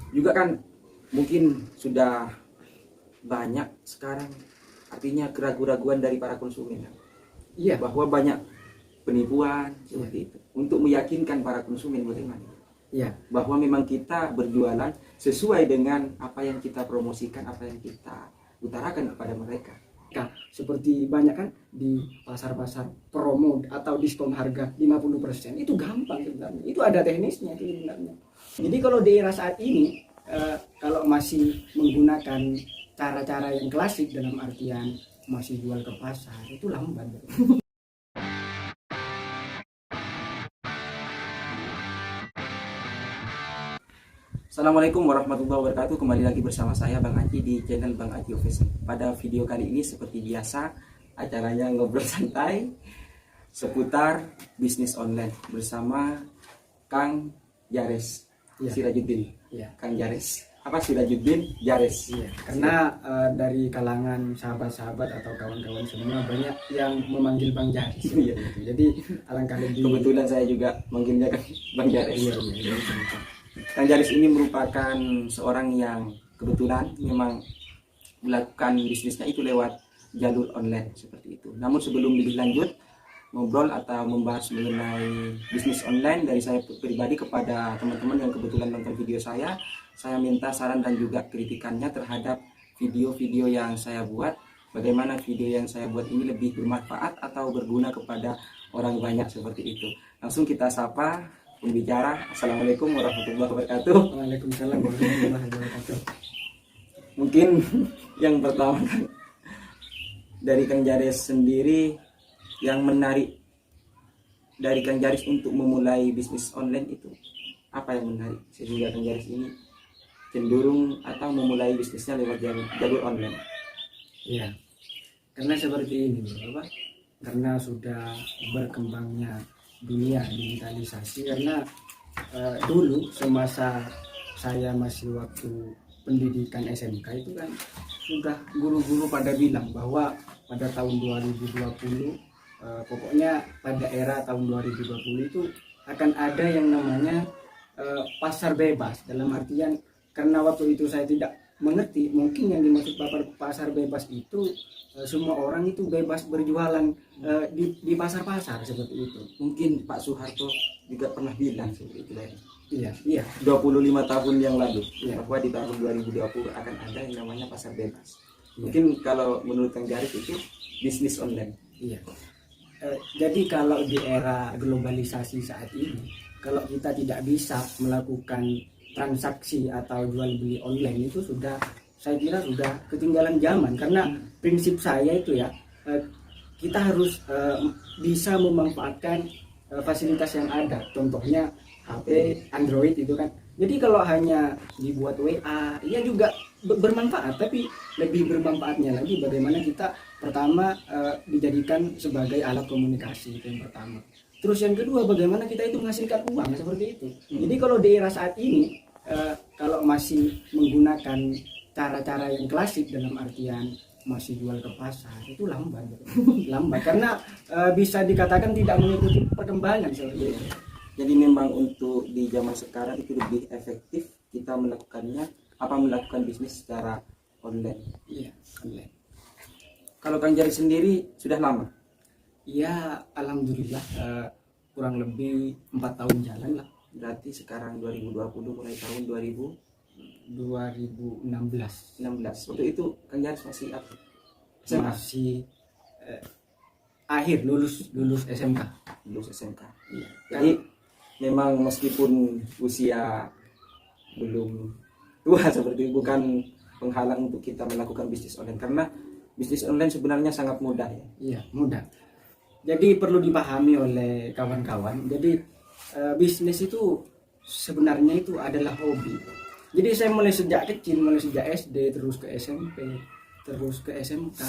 juga kan mungkin sudah banyak sekarang artinya keraguan-raguan dari para konsumen Iya, bahwa banyak penipuan seperti itu. Untuk meyakinkan para konsumen bagaimana iya. bahwa memang kita berjualan sesuai dengan apa yang kita promosikan, apa yang kita utarakan kepada mereka. Seperti banyak kan di pasar-pasar promo atau diskon harga 50%, itu gampang sebenarnya. Itu ada teknisnya itu sebenarnya. Jadi kalau di era saat ini kalau masih menggunakan cara-cara yang klasik dalam artian masih jual ke pasar, itu lambat. Assalamualaikum warahmatullahi wabarakatuh. Kembali lagi bersama saya Bang Aji di channel Bang Aji Official. Pada video kali ini seperti biasa acaranya ngobrol santai seputar bisnis online bersama Kang Jares Sirajuddin. Kang Jares. Apa Sirajuddin? Jares. Karena dari kalangan sahabat-sahabat atau kawan-kawan semua banyak yang memanggil Bang Jares. Jadi alangkah lebih. Kebetulan saya juga manggilnya kan Bang Jares. Kang Jaris ini merupakan seorang yang kebetulan memang melakukan bisnisnya itu lewat jalur online seperti itu. Namun sebelum lebih lanjut ngobrol atau membahas mengenai bisnis online dari saya pribadi kepada teman-teman yang kebetulan nonton video saya minta saran dan juga kritikannya terhadap video-video yang saya buat. Bagaimana video yang saya buat ini lebih bermanfaat atau berguna kepada orang banyak seperti itu. Langsung kita sapa pembicara. Assalamualaikum warahmatullahi wabarakatuh. Waalaikumsalam warahmatullahi wabarakatuh. Mungkin yang pertama dari Kang Jares sendiri, yang menarik dari Kang Jares untuk memulai bisnis online itu apa yang menarik sehingga Kang Jares ini cenderung atau memulai bisnisnya lewat jalur online? Iya, karena seperti ini, Bapak. Karena sudah berkembangnya dunia digitalisasi, karena dulu semasa saya masih waktu pendidikan SMK itu kan sudah guru-guru pada bilang bahwa pada tahun 2020 pokoknya pada era tahun 2020 itu akan ada yang namanya pasar bebas, dalam artian karena waktu itu saya tidak mengerti mungkin yang dimaksud pasar bebas itu semua orang itu bebas berjualan di pasar-pasar seperti itu. Mungkin Pak Soeharto juga pernah bilang seperti itu dari Iya 25 tahun yang lalu bahwa di tahun 2020 akan ada yang namanya pasar bebas. Mungkin kalau menurut Kang Jaris itu bisnis online. Jadi kalau di era globalisasi saat ini, kalau kita tidak bisa melakukan transaksi atau jual beli online itu saya kira sudah ketinggalan zaman. Karena prinsip saya itu kita harus bisa memanfaatkan fasilitas yang ada, contohnya HP Android itu kan. Jadi kalau hanya dibuat WA, ya juga bermanfaat, tapi lebih bermanfaatnya lagi bagaimana kita pertama dijadikan sebagai alat komunikasi, itu yang pertama. Terus yang kedua, bagaimana kita itu menghasilkan uang seperti itu. Jadi kalau di era saat ini kalau masih menggunakan cara-cara yang klasik dalam artian masih jual ke pasar, itu lambat karena bisa dikatakan tidak mengikuti perkembangan seperti itu. Jadi memang untuk di zaman sekarang itu lebih efektif kita melakukan bisnis secara online. Iya, online. Kalau Kang Jaris sendiri sudah lama? Ya, alhamdulillah kurang lebih 4 tahun jalan lah. Berarti sekarang 2020 mulai tahun 2016. Waktu itu Kang Jaris masih apa? Masih akhir lulus SMK. Lulus SMK. Iya. Jadi memang meskipun usia belum tua seperti itu bukan penghalang untuk kita melakukan bisnis online, karena bisnis online sebenarnya sangat mudah ya. Iya, mudah. Jadi perlu dipahami oleh kawan-kawan. Jadi bisnis itu sebenarnya itu adalah hobi. Jadi saya mulai sejak kecil, mulai sejak SD terus ke SMP, terus ke SMK.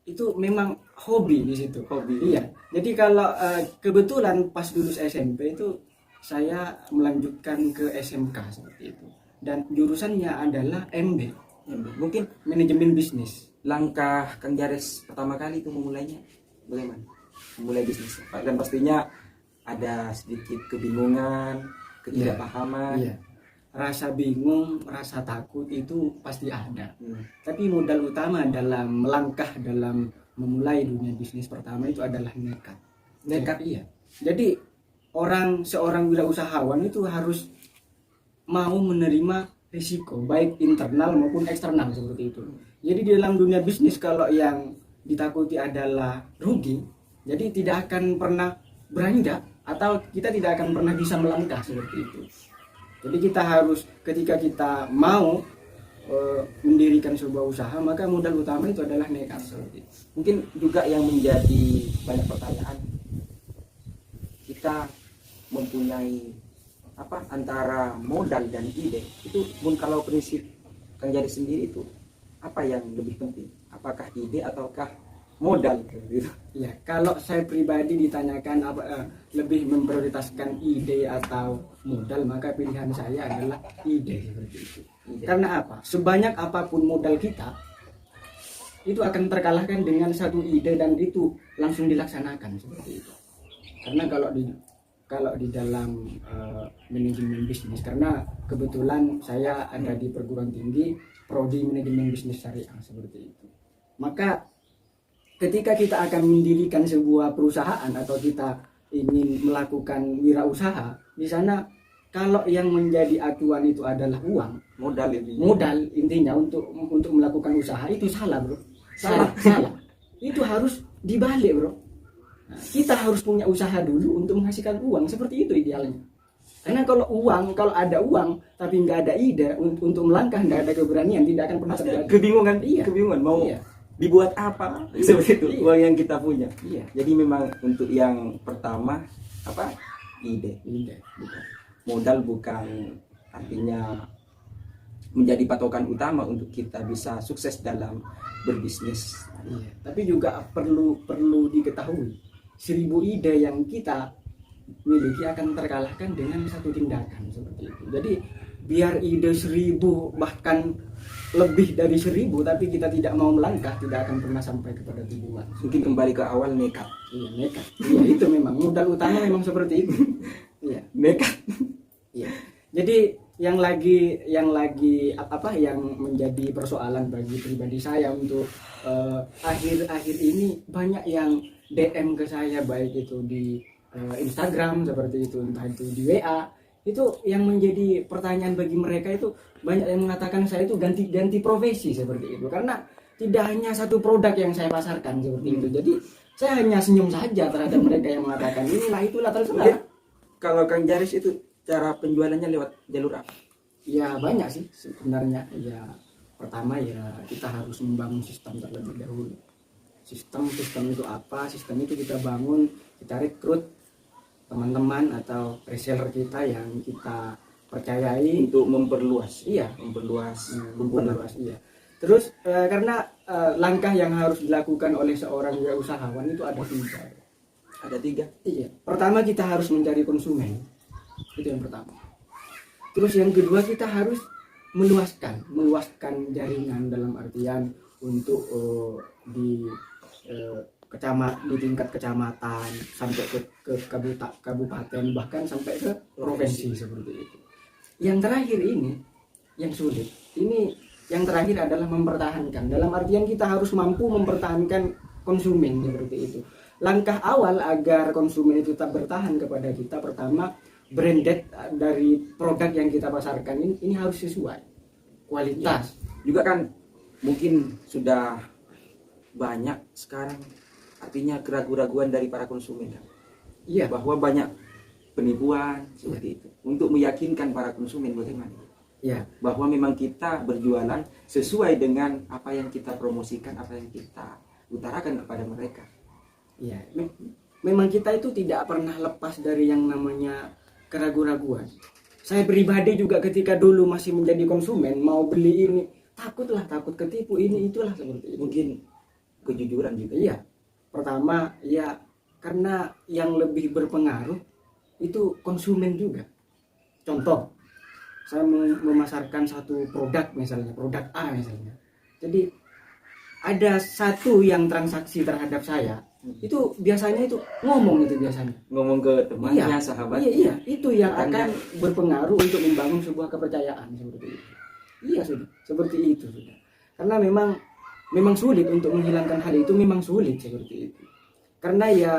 Itu memang hobi di situ. Hobi. Iya. Jadi kalau kebetulan pas lulus SMP itu saya melanjutkan ke SMK seperti itu. Dan jurusannya adalah MB. Mungkin manajemen bisnis. Langkah Kang Jares pertama kali itu memulainya bagaimana? Memulai bisnis. Dan pastinya ada sedikit kebingungan, ketidakpahaman. Iya. rasa bingung, rasa takut itu pasti ada. Tapi modal utama dalam melangkah dalam memulai dunia bisnis pertama itu adalah nekat. Nekat iya. Jadi seorang wirausahawan itu harus mau menerima risiko baik internal maupun eksternal seperti itu. Jadi di dalam dunia bisnis kalau yang ditakuti adalah rugi, jadi tidak akan pernah beranjak atau kita tidak akan pernah bisa melangkah seperti itu. Jadi kita harus ketika kita mau mendirikan sebuah usaha, maka modal utama itu adalah nekat seperti itu. Mungkin juga yang menjadi banyak pertanyaan, kita mempunyai antara modal dan ide itu pun, kalau prinsip Kang Jaris sendiri itu apa yang lebih penting, apakah ide ataukah modal gitu? Ya, kalau saya pribadi ditanyakan lebih memprioritaskan ide atau modal, maka pilihan saya adalah ide seperti itu. Karena apa? Sebanyak apapun modal kita itu akan terkalahkan dengan satu ide dan itu langsung dilaksanakan seperti itu. Karena kalau di dalam manajemen bisnis, karena kebetulan saya ada di perguruan tinggi prodi manajemen bisnis syariah seperti itu, maka ketika kita akan mendirikan sebuah perusahaan atau kita ingin melakukan wirausaha, di sana kalau yang menjadi acuan itu adalah uang, modal intinya untuk melakukan usaha, itu salah bro, salah. Itu harus dibalik bro. Nah, kita harus punya usaha dulu untuk menghasilkan uang, seperti itu idealnya. Karena kalau ada uang tapi nggak ada ide untuk melangkah, nggak ada keberanian, tidak akan pernah terjadi. Kebingungan mau dibuat apa seperti itu. Uang yang kita punya. Jadi memang untuk yang pertama ide. Modal bukan artinya menjadi patokan utama untuk kita bisa sukses dalam berbisnis. Tapi juga perlu diketahui, 1000 ide yang kita miliki akan terkalahkan dengan satu tindakan seperti itu. Jadi biar ide 1000 bahkan lebih dari 1000 tapi kita tidak mau melangkah, tidak akan pernah sampai kepada tujuan. Mungkin kembali ke awal, nekat. Nekat. Itu memang modal utama memang seperti itu. Nekat. Jadi yang menjadi persoalan bagi pribadi saya untuk akhir-akhir ini, banyak yang DM ke saya, baik itu di Instagram seperti itu, entah itu di WA. Itu yang menjadi pertanyaan bagi mereka, itu banyak yang mengatakan saya itu ganti profesi seperti itu, karena tidak hanya satu produk yang saya pasarkan seperti itu. Jadi saya hanya senyum saja terhadap mereka yang mengatakan itulah terserah. Kalau Kang Jaris itu cara penjualannya lewat jalur apa? Ya banyak sih sebenarnya. Ya pertama kita harus membangun sistem terlebih dahulu. Sistem itu apa? Sistem itu kita bangun, kita rekrut teman-teman atau reseller kita yang kita percayai untuk memperluas. Memperluas. Terus karena langkah yang harus dilakukan oleh seorang wirausahawan itu ada 3. Ada 3. Iya. Pertama kita harus mencari konsumen. Itu yang pertama. Terus yang kedua kita harus meluaskan jaringan, dalam artian untuk di tingkat kecamatan sampai ke kabupaten, bahkan sampai ke provinsi seperti itu. Yang terakhir ini yang sulit. Yang terakhir adalah mempertahankan. Dalam artian kita harus mampu mempertahankan konsumen seperti itu. Langkah awal agar konsumen itu tetap bertahan kepada kita, pertama branded dari produk yang kita pasarkan ini harus sesuai kualitas. Juga kan mungkin sudah banyak sekarang artinya keraguan-raguan dari para konsumen kan? Bahwa banyak penipuan seperti itu. Untuk meyakinkan para konsumen bagaimana? Bahwa memang kita berjualan sesuai dengan apa yang kita promosikan, apa yang kita utarakan kepada mereka. Memang kita itu tidak pernah lepas dari yang namanya keraguan-raguan. Saya pribadi juga ketika dulu masih menjadi konsumen, mau beli ini takut ketipu, itulah seperti itu. Mungkin kejujuran juga. Pertama karena yang lebih berpengaruh itu konsumen juga. Contoh, saya memasarkan satu produk, misalnya produk A misalnya. Jadi ada satu yang transaksi terhadap saya itu biasanya itu ngomong itu biasanya. Ngomong ke temannya, Iya, sahabatnya. iya, itu yang Tetangga. akan berpengaruh untuk membangun sebuah kepercayaan seperti itu. Iya sudah, seperti itu sudah. Karena memang sulit untuk menghilangkan hal itu, memang sulit seperti itu. Karena ya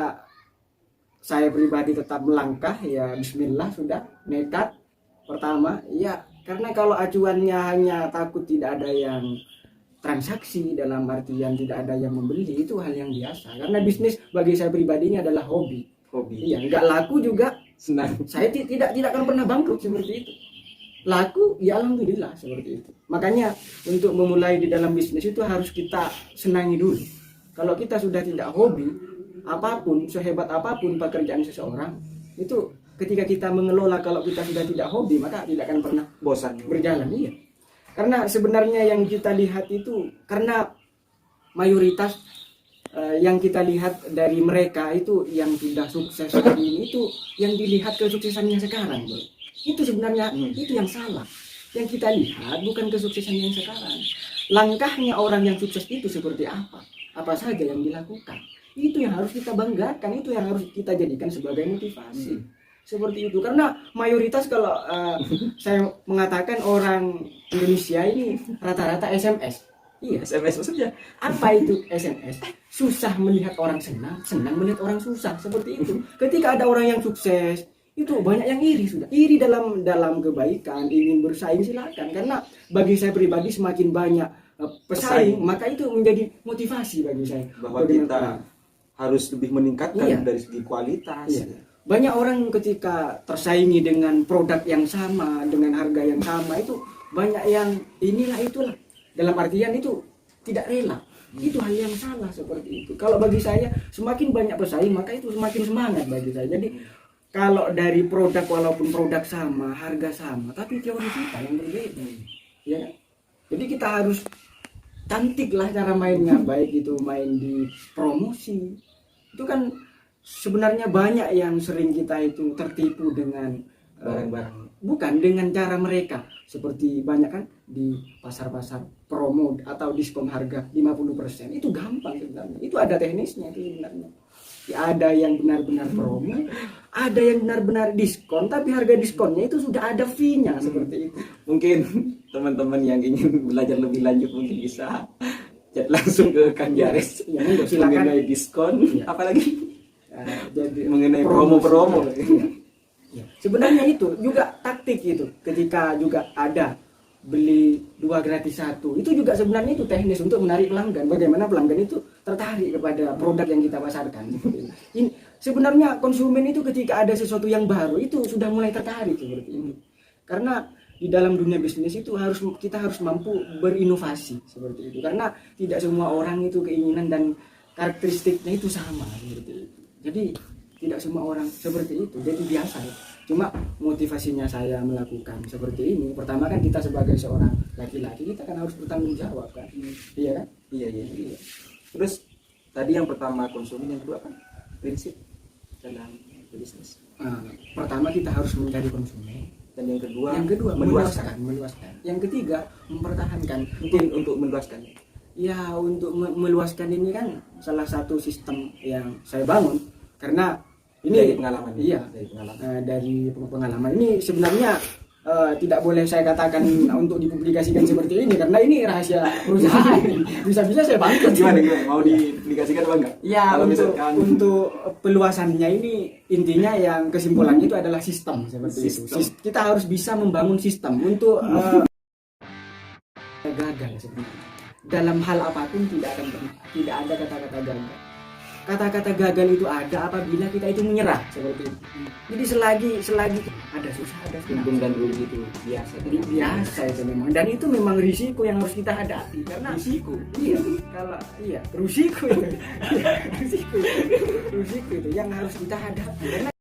saya pribadi tetap melangkah, ya Bismillah sudah, nekat pertama, ya karena kalau acuannya hanya takut tidak ada yang transaksi, dalam artian tidak ada yang membeli, itu hal yang biasa. Karena bisnis bagi saya pribadi ini adalah hobi. Hobi. Iya, nggak laku juga Senang. saya tidak akan pernah bangkrut seperti itu. Laku ya alhamdulillah seperti itu. Makanya untuk memulai di dalam bisnis itu harus kita senangi dulu. Kalau kita sudah tidak hobi, apapun sehebat apapun pekerjaan seseorang, itu ketika kita mengelola, kalau kita sudah tidak hobi, maka tidak akan pernah Bosan. berjalan. Iya. Karena sebenarnya yang kita lihat itu, karena mayoritas yang kita lihat dari mereka itu yang sudah sukses hari ini, itu yang dilihat kesuksesannya sekarang, bro. Itu sebenarnya itu yang salah. Yang kita lihat bukan kesuksesan yang sekarang. Langkahnya orang yang sukses itu seperti apa saja yang dilakukan. Itu yang harus kita banggakan, itu yang harus kita jadikan sebagai motivasi. Seperti itu. Karena mayoritas kalau saya mengatakan orang Indonesia ini rata-rata SMS. Iya, SMS maksudnya. apa itu SMS? Susah melihat orang senang, senang melihat orang susah, seperti itu. Ketika ada orang yang sukses, itu banyak yang iri sudah. Iri dalam kebaikan, ingin bersaing, silakan. Karena bagi saya pribadi semakin banyak pesaing, maka itu menjadi motivasi bagi saya. Bahwa kita harus lebih meningkatkan Iya. dari segi kualitas. Iya. Banyak orang ketika tersaingi dengan produk yang sama, dengan harga yang sama, itu banyak yang inilah itulah. Dalam artian itu tidak rela. Itu hal yang salah seperti itu. Kalau bagi saya, semakin banyak pesaing, maka itu semakin semangat bagi saya. Jadi kalau dari produk, walaupun produk sama, harga sama, tapi teori kita yang berbeda. Ya kan? Jadi kita harus cantik lah cara mainnya, baik itu main di promosi. Itu kan sebenarnya banyak yang sering kita itu tertipu dengan Barang-barang. bukan dengan cara mereka, seperti banyak kan di pasar-pasar promo atau diskon harga 50%. Itu gampang sebenarnya, itu ada teknisnya itu sebenarnya. Ya, ada yang benar-benar promo, ada yang benar-benar diskon, tapi harga diskonnya itu sudah ada fee-nya seperti itu. Mungkin teman-teman yang ingin belajar lebih lanjut mungkin bisa chat langsung ke Kang Jares. Ya, monggo, silakan. Mengenai diskon, Iya. apalagi Jadi mengenai promo-promo. Ya, sebenarnya itu juga taktik itu. Ketika juga ada beli 2 gratis 1, itu juga sebenarnya itu teknis untuk menarik pelanggan. Bagaimana pelanggan itu tertarik kepada produk yang kita pasarkan. Ini sebenarnya konsumen itu ketika ada sesuatu yang baru itu sudah mulai tertarik seperti ini. Karena di dalam dunia bisnis itu kita harus mampu berinovasi seperti itu. Karena tidak semua orang itu keinginan dan karakteristiknya itu sama seperti itu. Jadi tidak semua orang seperti itu. Jadi biasa ya. Cuma motivasinya saya melakukan seperti ini, pertama kan kita sebagai seorang laki-laki, kita kan harus bertanggung jawab kan. Iya kan? Iya. Terus tadi yang pertama konsumen, yang kedua kan prinsip dalam bisnis. Pertama kita harus mencari konsumen. Dan yang kedua meluaskan. Yang ketiga mempertahankan. Mungkin untuk meluaskan. Ya, untuk meluaskan ini kan salah satu sistem yang saya bangun, karena ini Dari pengalaman. Iya, dari pengalaman ini sebenarnya tidak boleh saya katakan untuk dipublikasikan seperti ini, karena ini rahasia perusahaan. Bisa-bisa saya bangkrut. Gimana? Mau dipublikasikan apa enggak? Ya, Kalau untuk misalkan peluasannya ini intinya yang kesimpulannya itu adalah sistem seperti Sistem. itu. Kita harus bisa membangun sistem untuk gagal sebenarnya. Dalam hal apapun tidak ada kata-kata gagal. Kata-kata gagal itu ada apabila kita itu menyerah seperti itu. Jadi selagi ada susah, ada senang. untung dan rugi itu biasa. Biasa itu memang, dan itu memang risiko yang harus kita hadapi, karena risiko risiko itu yang harus kita hadapi, karena